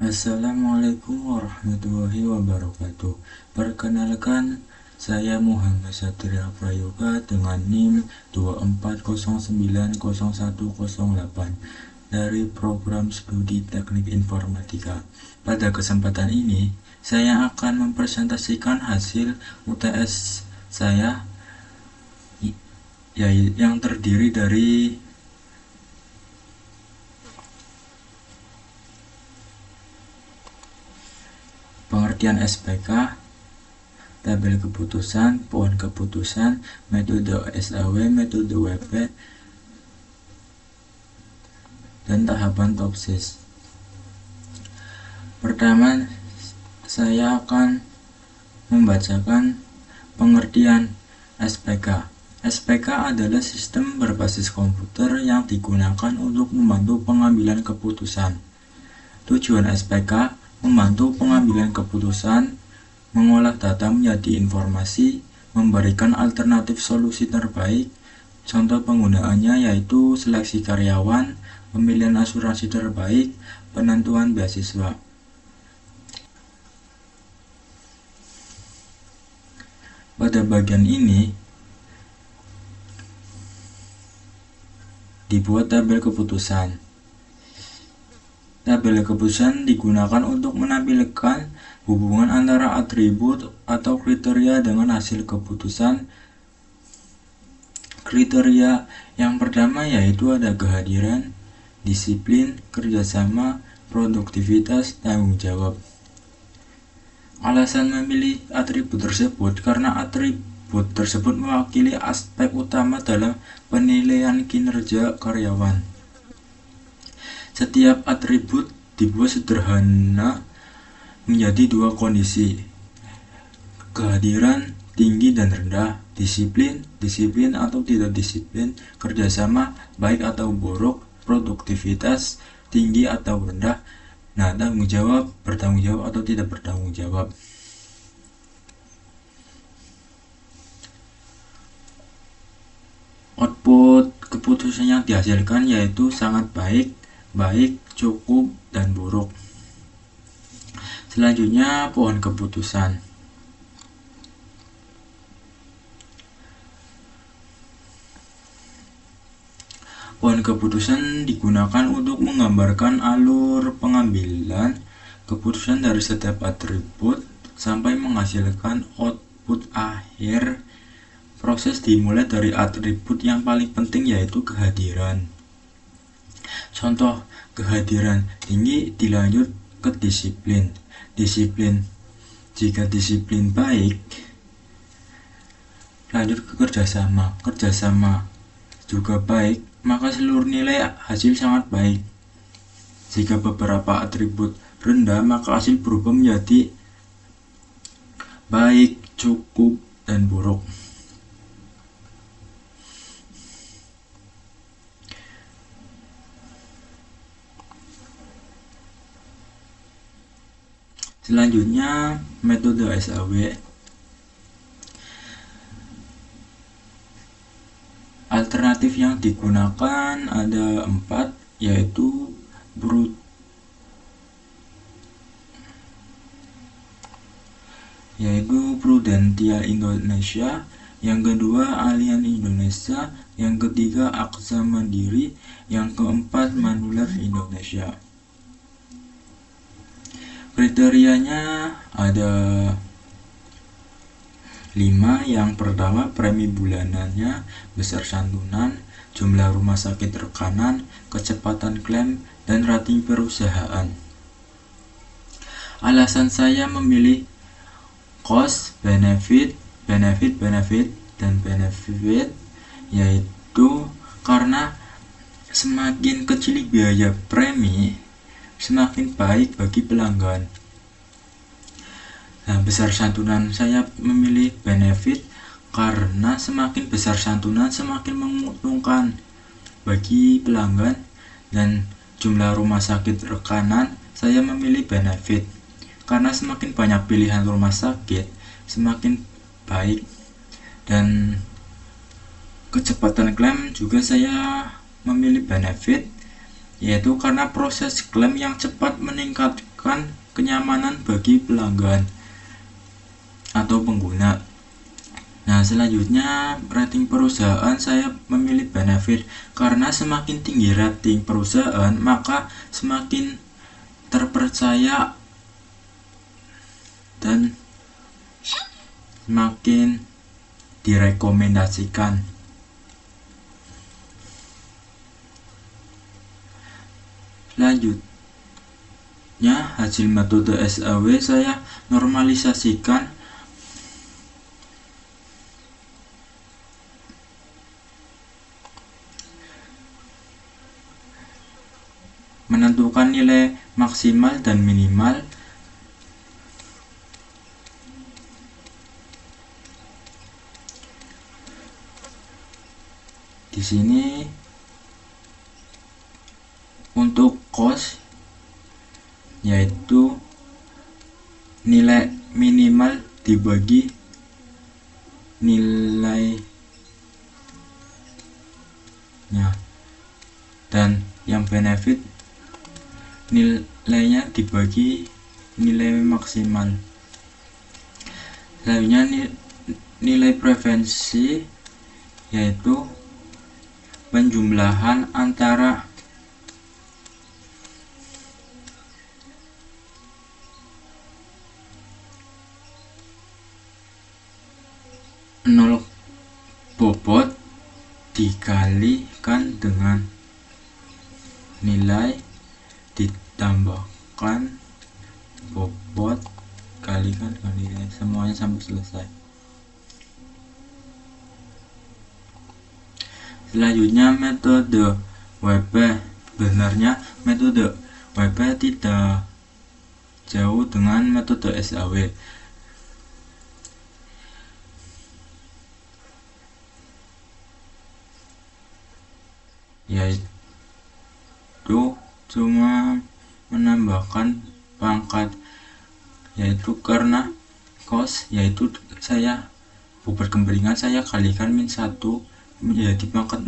Assalamualaikum warahmatullahi wabarakatuh. Perkenalkan, saya Muhammad Satria Prayoga dengan NIM 240901008 dari program studi Teknik Informatika. Pada kesempatan ini, saya akan mempresentasikan hasil UTS saya yang terdiri dari pengertian SPK, tabel keputusan, pohon keputusan, metode SAW, metode WP, dan tahapan topsis. Pertama, saya akan membacakan pengertian SPK. SPK adalah sistem berbasis komputer yang digunakan untuk membantu pengambilan keputusan. Tujuan SPK membantu pengambilan keputusan, mengolah data menjadi informasi, memberikan alternatif solusi terbaik. Contoh penggunaannya yaitu seleksi karyawan, pemilihan asuransi terbaik, penentuan beasiswa. Pada bagian ini dibuat tabel keputusan. Tabel keputusan digunakan untuk menampilkan hubungan antara atribut atau kriteria dengan hasil keputusan. Kriteria yang pertama yaitu ada kehadiran, disiplin, kerjasama, produktivitas, tanggung jawab. Alasan memilih atribut tersebut karena atribut tersebut mewakili aspek utama dalam penilaian kinerja karyawan. Setiap atribut dibuat sederhana menjadi dua kondisi, kehadiran tinggi dan rendah, disiplin atau tidak disiplin, kerjasama baik atau buruk, produktivitas tinggi atau rendah. Nah, tanggung jawab, bertanggung jawab atau tidak bertanggung jawab. Output keputusan yang dihasilkan yaitu sangat baik, cukup, dan buruk. Selanjutnya, pohon keputusan. Pohon keputusan digunakan untuk menggambarkan alur pengambilan keputusan dari setiap atribut sampai menghasilkan output akhir. Proses dimulai dari atribut yang paling penting yaitu kehadiran. Contoh, kehadiran tinggi dilanjut ke disiplin. Jika disiplin baik, lanjut ke kerjasama juga baik, maka seluruh nilai hasil sangat baik. Jika beberapa atribut rendah, maka hasil berubah menjadi baik, cukup, dan buruk. Selanjutnya, metode SAW. Alternatif yang digunakan ada 4, yaitu Prudentia Indonesia, yang kedua Allianz Indonesia, yang ketiga Aksa Mandiri, yang keempat Manulife Indonesia. Kriterianya ada 5. Yang pertama, premi bulanannya, besar santunan, jumlah rumah sakit rekanan, kecepatan klaim, dan rating perusahaan. Alasan saya memilih cost, benefit, dan benefit yaitu karena semakin kecil biaya premi, semakin baik bagi pelanggan. Nah, besar santunan saya memilih benefit karena semakin besar santunan semakin menguntungkan bagi pelanggan, dan jumlah rumah sakit rekanan saya memilih benefit karena semakin banyak pilihan rumah sakit semakin baik, dan kecepatan klaim juga saya memilih benefit yaitu karena proses klaim yang cepat meningkatkan memberikan kenyamanan bagi pelanggan atau pengguna. Nah, selanjutnya rating perusahaan, saya memilih benefit karena semakin tinggi rating perusahaan maka semakin terpercaya dan semakin direkomendasikan. Selanjutnya hasil metode SAW saya normalisasikan menentukan nilai maksimal dan minimal. Di sini untuk cost yaitu nilai minimal dibagi nilainya, dan yang benefit nilainya dibagi nilai maksimal. Selanjutnya nilai preferensi yaitu penjumlahan antara nol bobot dikalikan dengan nilai ditambahkan bobot kalikan dengan nilai, semuanya sampai selesai. Selanjutnya metode WP. Sebenarnya metode WP tidak jauh dengan metode SAW, yaitu cuma menambahkan pangkat, yaitu karena cost yaitu saya bobot kembaringan saya kalikan -1 menjadi pangkat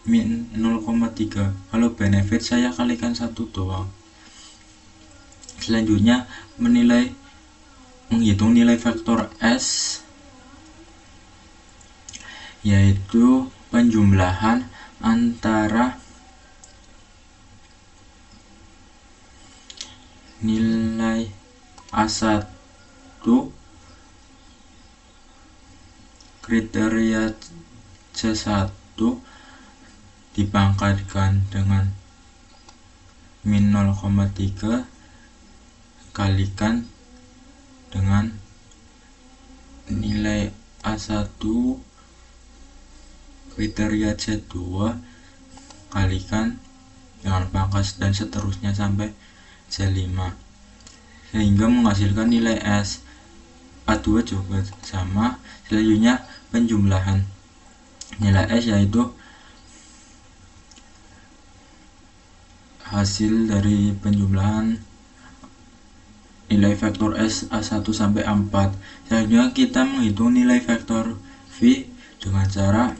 min 0,3. Kalau benefit saya kalikan 1 doang. Selanjutnya menghitung nilai faktor S, yaitu penjumlahan antara nilai A1 kriteria C1 dipangkatkan dengan min 0,3 kalikan dengan nilai A1 kriteria C2 kalikan dengan pangkat, dan seterusnya sampai C5 sehingga menghasilkan nilai S. A2 juga sama. Selanjutnya penjumlahan nilai S yaitu hasil dari penjumlahan nilai vektor S A1 sampai A4. Selanjutnya kita menghitung nilai vektor V dengan cara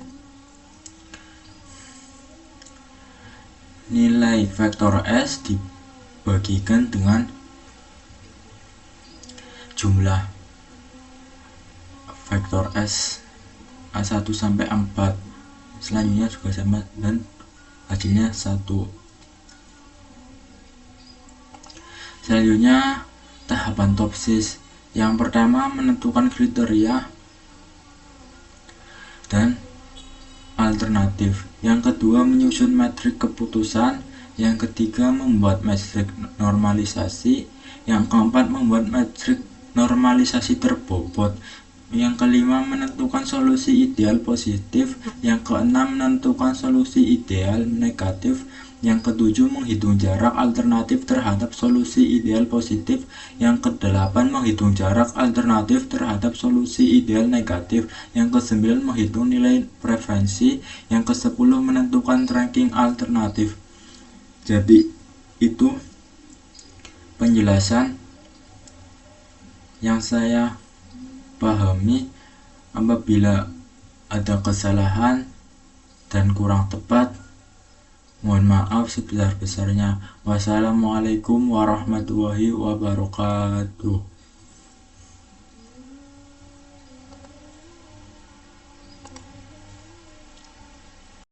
nilai vektor S dibagikan dengan jumlah vektor S A1 sampai A4. Selanjutnya juga sama dan hasilnya 1. Selanjutnya tahapan topsis. Yang pertama menentukan kriteria dan alternatif. Yang kedua menyusun metrik keputusan. Yang ketiga membuat metrik normalisasi. Yang keempat membuat metrik normalisasi terbobot. Yang kelima menentukan solusi ideal positif. Yang keenam menentukan solusi ideal negatif. Yang ketujuh menghitung jarak alternatif terhadap solusi ideal positif. Yang kedelapan menghitung jarak alternatif terhadap solusi ideal negatif. Yang kesembilan menghitung nilai preferensi. Yang kesepuluh menentukan ranking alternatif. Jadi itu penjelasan yang saya pahami. Apabila ada kesalahan dan kurang tepat, Mohon maaf sebesar-besarnya. Wassalamualaikum warahmatullahi wabarakatuh.